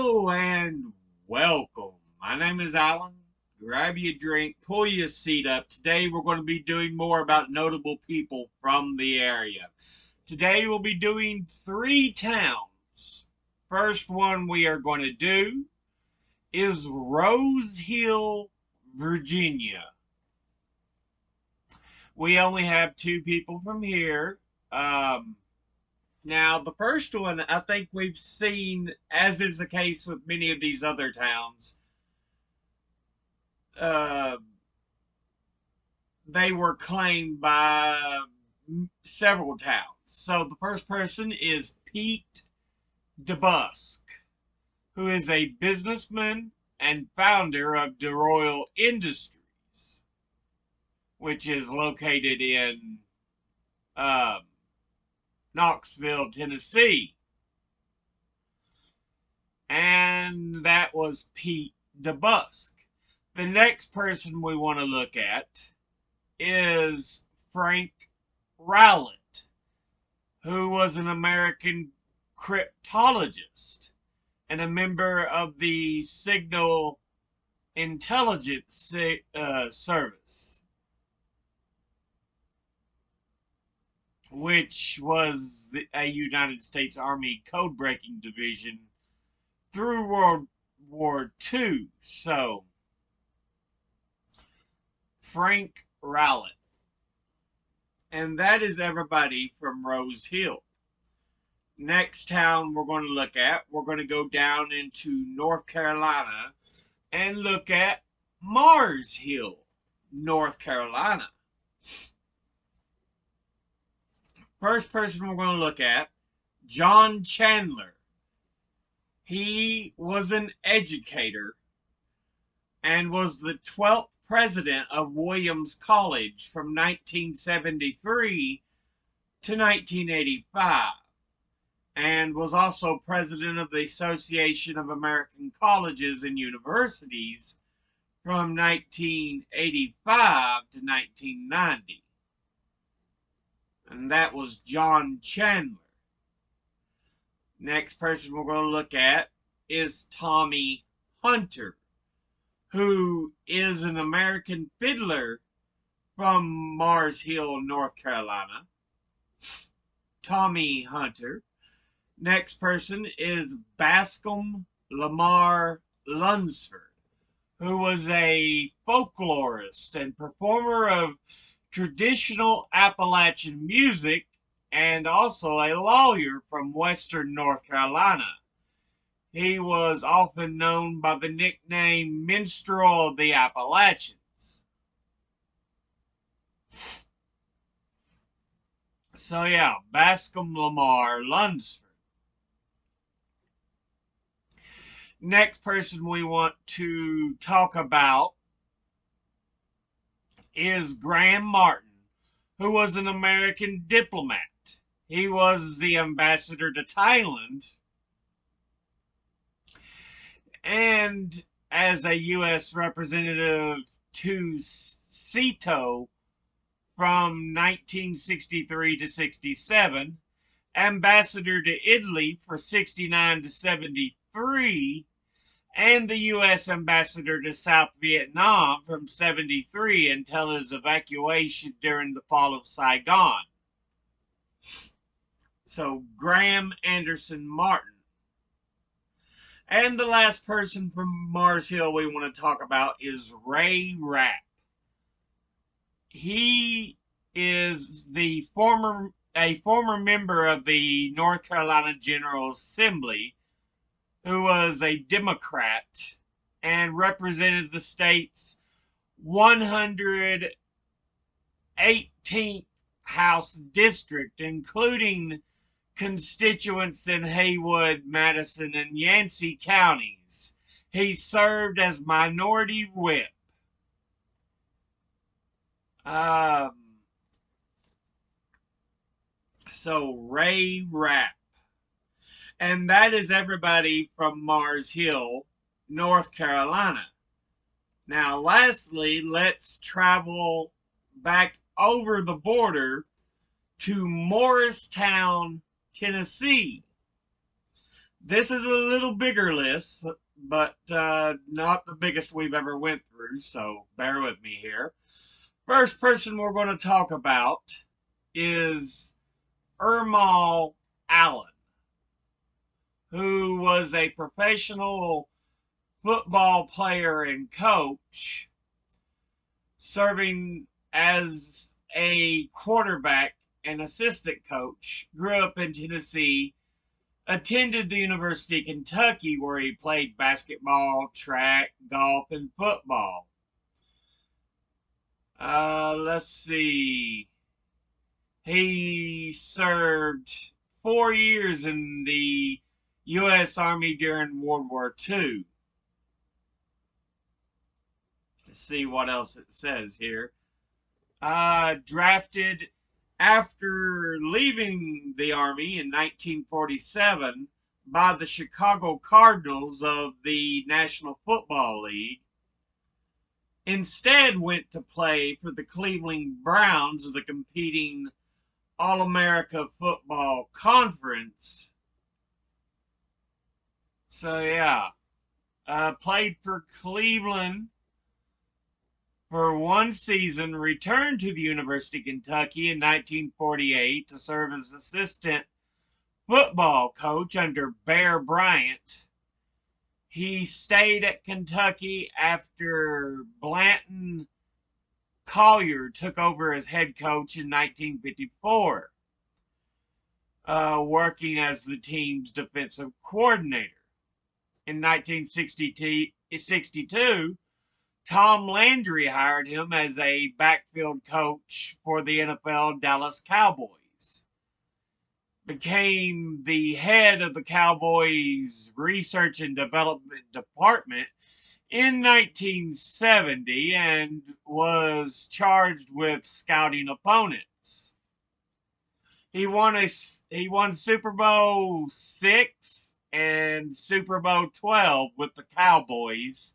Hello and welcome. My name is Alan. Grab you a drink, pull your seat up. Today we're going to be doing more about notable people from the area. Today we'll be doing 3 towns. First one we are going to do is Rose Hill, Virginia. We only have 2 people from here. Now, the first one, I think we've seen, as is the case with many of these other towns, uh, they were claimed by several towns. So the first person is Pete DeBusk, who is a businessman and founder of DeRoyal Industries, which is located in Knoxville, Tennessee. And that was Pete DeBusk. The next person we want to look at is Frank Rowlett, who was an American cryptologist and a member of the Signal Intelligence Service, which was a United States Army code-breaking division through World War II. So, Frank Rowlett. And that is everybody from Rose Hill. Next town we're going to look at, we're going to go down into North Carolina and look at Mars Hill, North Carolina. First person we're going to look at, John Chandler. He was an educator and was the 12th president of Williams College from 1973 to 1985, and was also president of the Association of American Colleges and Universities from 1985 to 1990. And that was John Chandler. Next person we're going to look at is Tommy Hunter, who is an American fiddler from Mars Hill, North Carolina. Tommy Hunter. Next person is Bascom Lamar Lunsford, who was a folklorist and performer of traditional Appalachian music and also a lawyer from Western North Carolina. He was often known by the nickname Minstrel of the Appalachians. So yeah, Bascom Lamar Lunsford. Next person we want to talk about is Graham Martin, who was an American diplomat. He was the ambassador to Thailand and as a U.S. representative to SEATO from 1963 to 67, ambassador to Italy for 69 to 73, and the U.S. ambassador to South Vietnam from 73 until his evacuation during the fall of Saigon. So, Graham Anderson Martin. And the last person from Mars Hill we want to talk about is Ray Rapp. He is a former member of the North Carolina General Assembly, who was a Democrat and represented the state's 118th House District, including constituents in Haywood, Madison, and Yancey counties. He served as minority whip. So Ray Rapp. And that is everybody from Mars Hill, North Carolina. Now, lastly, let's travel back over the border to Morristown, Tennessee. This is a little bigger list, but not the biggest we've ever went through, so bear with me here. First person we're going to talk about is Ermal Allen, who was a professional football player and coach, serving as a quarterback and assistant coach. Grew up in Tennessee, attended the University of Kentucky, where he played basketball, track, golf, and football. Let's see. He served 4 years in the U.S. Army during World War II. Let's see what else it says here. Drafted after leaving the Army in 1947 by the Chicago Cardinals of the National Football League. Instead went to play for the Cleveland Browns of the competing All-America Football Conference. So yeah, played for Cleveland for one season, returned to the University of Kentucky in 1948 to serve as assistant football coach under Bear Bryant. He stayed at Kentucky after Blanton Collier took over as head coach in 1954, working as the team's defensive coordinator. In 1962, Tom Landry hired him as a backfield coach for the NFL Dallas Cowboys. Became the head of the Cowboys Research and Development Department in 1970 and was charged with scouting opponents. He won Super Bowl VI and Super Bowl XII with the Cowboys,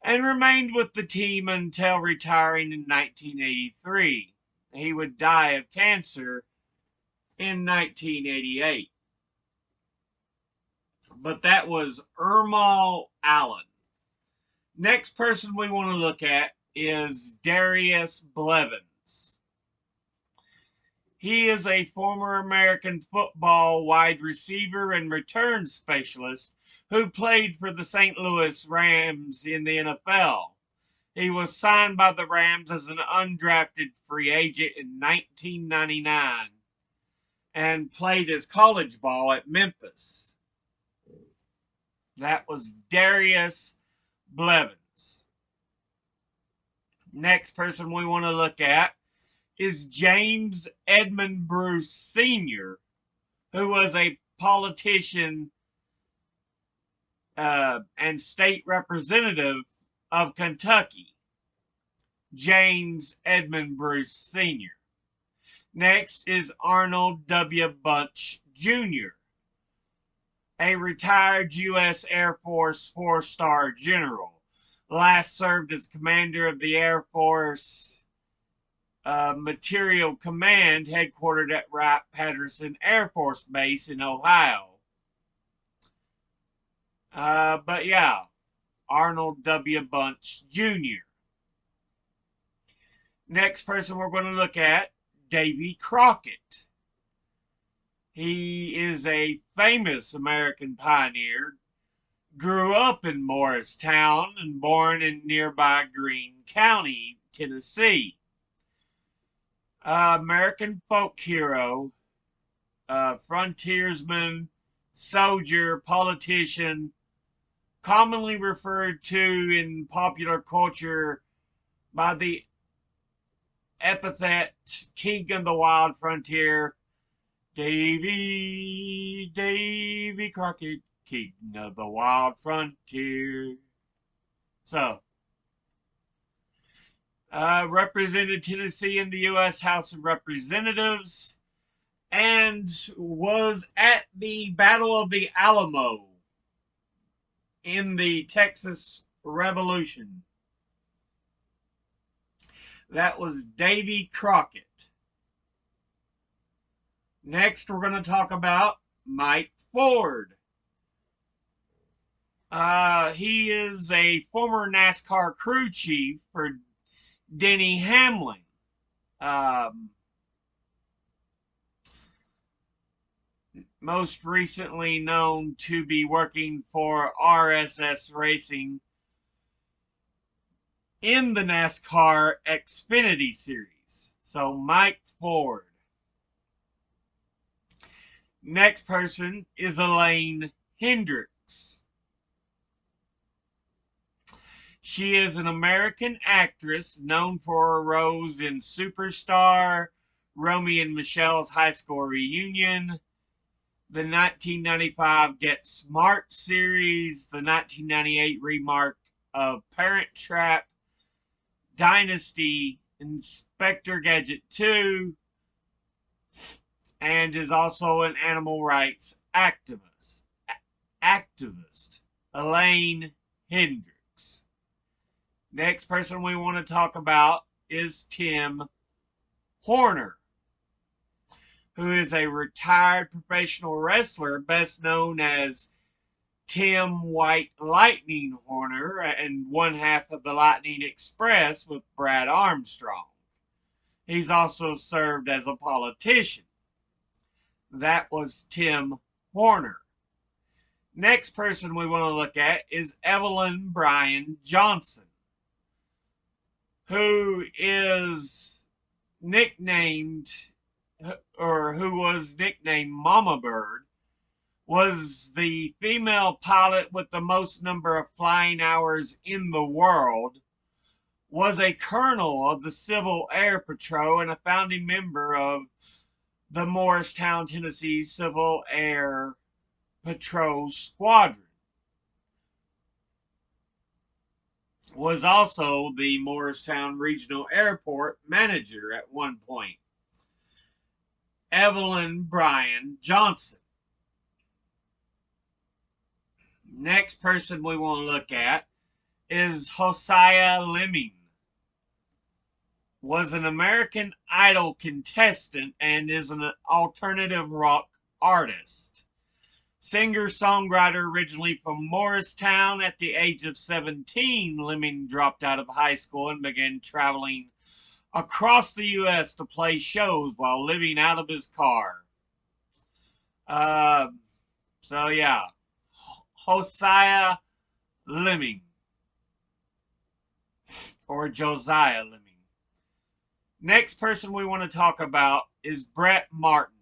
and remained with the team until retiring in 1983. He would die of cancer in 1988. But that was Ermal Allen. Next person we want to look at is Darius Blevins. He is a former American football wide receiver and return specialist who played for the St. Louis Rams in the NFL. He was signed by the Rams as an undrafted free agent in 1999 and played his college ball at Memphis. That was Darius Blevins. Next person we want to look at is James Edmund Bruce Sr., who was a politician and state representative of Kentucky. James Edmund Bruce Sr. Next is Arnold W. Bunch Jr., a retired U.S. Air Force four-star general. Last served as commander of the Air Force Material Command, headquartered at Wright-Patterson Air Force Base in Ohio. But yeah, Arnold W. Bunch Jr. Next person we're going to look at, Davy Crockett. He is a famous American pioneer, grew up in Morristown and born in nearby Greene County, Tennessee. American folk hero, frontiersman, soldier, politician, commonly referred to in popular culture by the epithet King of the Wild Frontier. Davy Crockett, King of the Wild Frontier. So, represented Tennessee in the U.S. House of Representatives and was at the Battle of the Alamo in the Texas Revolution. That was Davy Crockett. Next, we're going to talk about Mike Ford. He is a former NASCAR crew chief for Denny Hamlin. Um, Most recently known to be working for RSS Racing in the NASCAR Xfinity Series. So, Mike Ford. Next person is Elaine Hendricks. She is an American actress known for her roles in Superstar, Romy and Michelle's High School Reunion, the 1995 Get Smart series, the 1998 remake of Parent Trap, Dynasty, Inspector Gadget 2, and is also an animal rights activist. Elaine Hendricks. Next person we want to talk about is Tim Horner, who is a retired professional wrestler best known as Tim White Lightning Horner and one half of the Lightning Express with Brad Armstrong. He's also served as a politician. That was Tim Horner. Next person we want to look at is Evelyn Bryan Johnson, who is nicknamed, or who was nicknamed Mama Bird, was the female pilot with the most number of flying hours in the world, was a colonel of the Civil Air Patrol and a founding member of the Morristown, Tennessee Civil Air Patrol Squadron. Was also the Morristown Regional Airport manager at one point. Evelyn Bryan Johnson. Next person we want to look at is Hosea Lemming. Was an American Idol contestant and is an alternative rock artist. Singer-songwriter originally from Morristown, at the age of 17, Lemming dropped out of high school and began traveling across the U.S. to play shows while living out of his car. So yeah, Hosea Lemming, or Josiah Lemming. Next person we want to talk about is Brett Martin,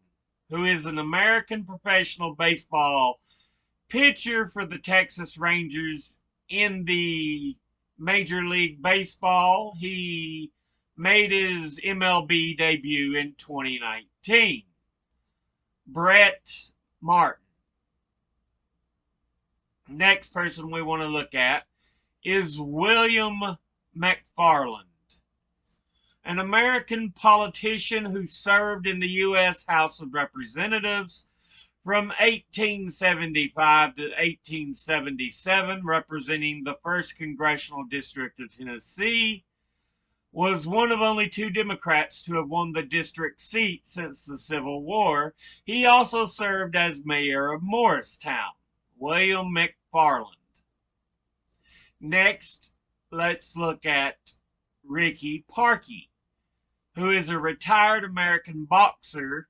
who is an American professional baseball pitcher for the Texas Rangers in the Major League Baseball. He made his MLB debut in 2019. Brett Martin. Next person we want to look at is William McFarland, an American politician who served in the U.S. House of Representatives from 1875 to 1877, representing the 1st Congressional District of Tennessee, was one of only 2 Democrats to have won the district seat since the Civil War. He also served as mayor of Morristown. William McFarland. Next, let's look at Ricky Parkey, who is a retired American boxer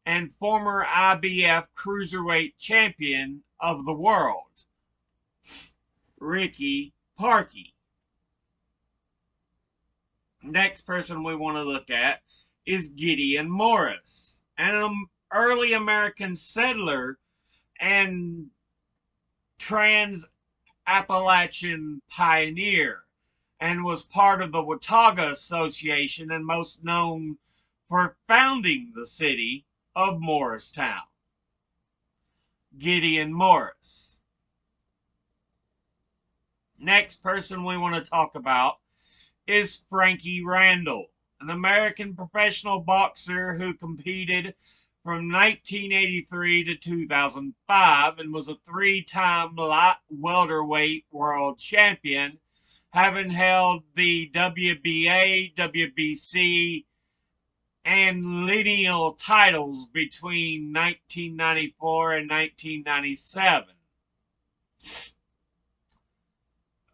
and former IBF Cruiserweight Champion of the world. Ricky Parkey. Next person we want to look at is Gideon Morris, an early American settler and Trans-Appalachian pioneer, and was part of the Watauga Association and most known for founding the city of Morristown. Gideon Morris. Next person we want to talk about is Frankie Randall, an American professional boxer who competed from 1983 to 2005 and was a 3-time light welterweight world champion, having held the WBA, WBC, and lineal titles between 1994 and 1997.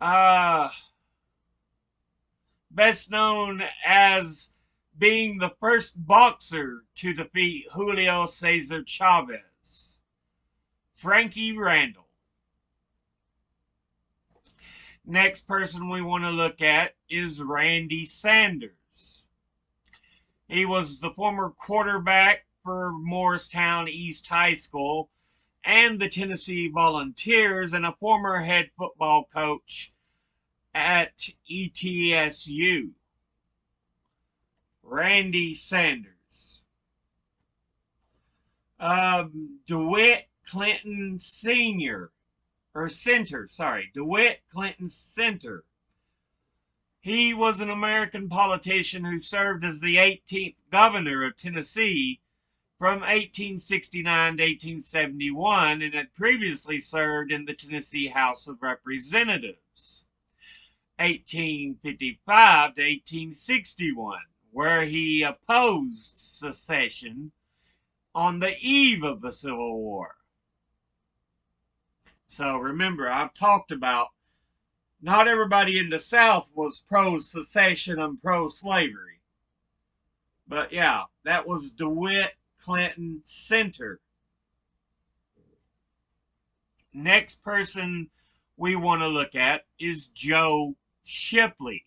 Uh, best known as being the first boxer to defeat Julio Cesar Chavez. Frankie Randall. Next person we want to look at is Randy Sanders. He was the former quarterback for Morristown East High School and the Tennessee Volunteers, and a former head football coach at ETSU. Randy Sanders. DeWitt Clinton Sr. or Center, sorry, DeWitt Clinton Center. He was an American politician who served as the 18th governor of Tennessee from 1869 to 1871 and had previously served in the Tennessee House of Representatives, 1855 to 1861, where he opposed secession on the eve of the Civil War. So remember, I've talked about not everybody in the South was pro-secession and pro-slavery. But yeah, that was DeWitt Clinton Center. Next person we want to look at is Joe Shipley,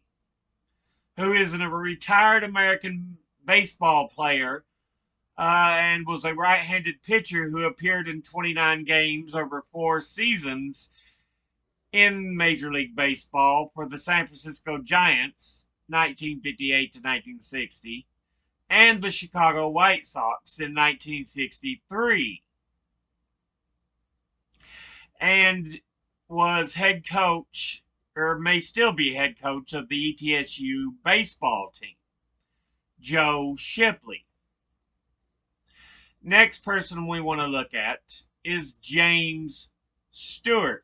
who is a retired American baseball player and was a right-handed pitcher who appeared in 29 games over 4 seasons in Major League Baseball for the San Francisco Giants, 1958 to 1960, and the Chicago White Sox in 1963. And was head coach, or may still be head coach, of the ETSU baseball team. Joe Shipley. Next person we want to look at is James Stewart.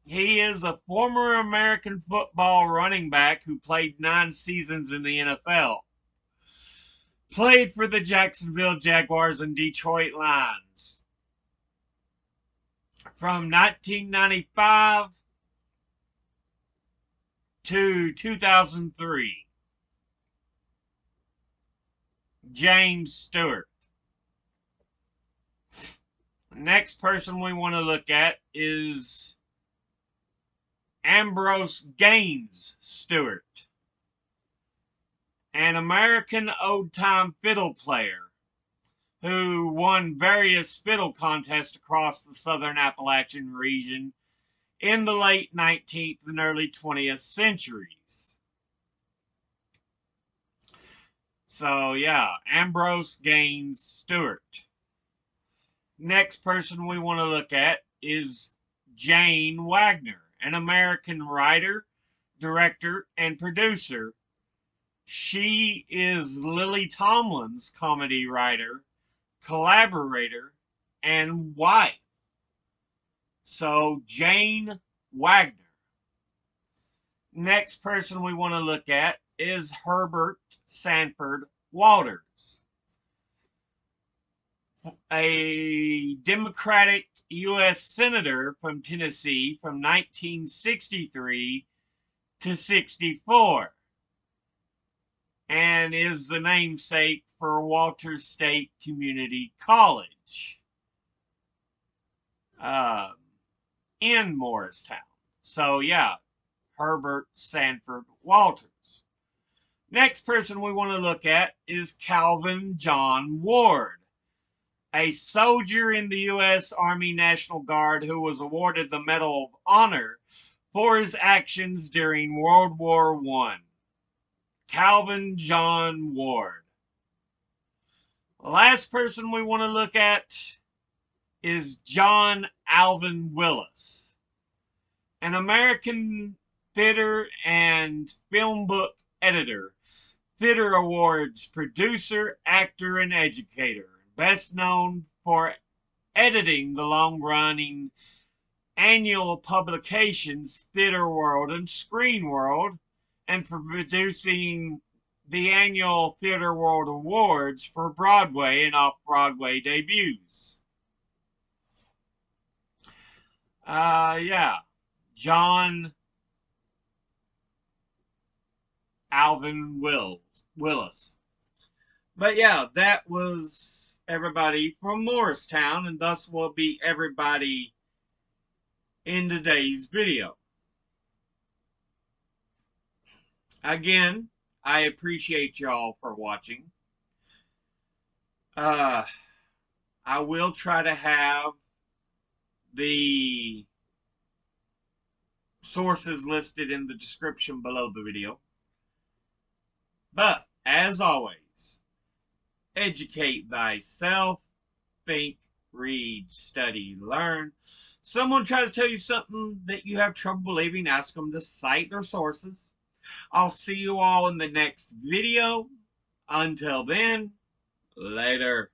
He is a former American football running back who played 9 seasons in the NFL. Played for the Jacksonville Jaguars and Detroit Lions from 1995 to 2003. James Stewart. Next person we want to look at is Ambrose Gaines Stewart, an American old-time fiddle player who won various fiddle contests across the southern Appalachian region in the late 19th and early 20th centuries. So yeah, Ambrose Gaines Stewart. Next person we want to look at is Jane Wagner, an American writer, director, and producer. She is Lily Tomlin's comedy writer, collaborator, and wife. So, Jane Wagner. Next person we want to look at is Herbert Sanford Walters, a Democratic U.S. Senator from Tennessee from 1963 to 64, and is the namesake for Walters State Community College in Morristown. So yeah, Herbert Sanford Walters. Next person we want to look at is Calvin John Ward, a soldier in the U.S. Army National Guard who was awarded the Medal of Honor for his actions during World War I. Calvin John Ward. The last person we want to look at is John Alvin Willis, an American theater and film book editor, theater awards producer, actor, and educator, best known for editing the long-running annual publications Theater World and Screen World, and for producing the annual Theater World Awards for Broadway and off-Broadway debuts. Yeah. John Alvin Willis. But yeah, that was everybody from Morristown, and thus will be everybody in today's video. Again, I appreciate y'all for watching. I will try to have the sources listed in the description below the video. But, as always, educate thyself, think, read, study, learn. Someone tries to tell you something that you have trouble believing, ask them to cite their sources. I'll see you all in the next video. Until then, later.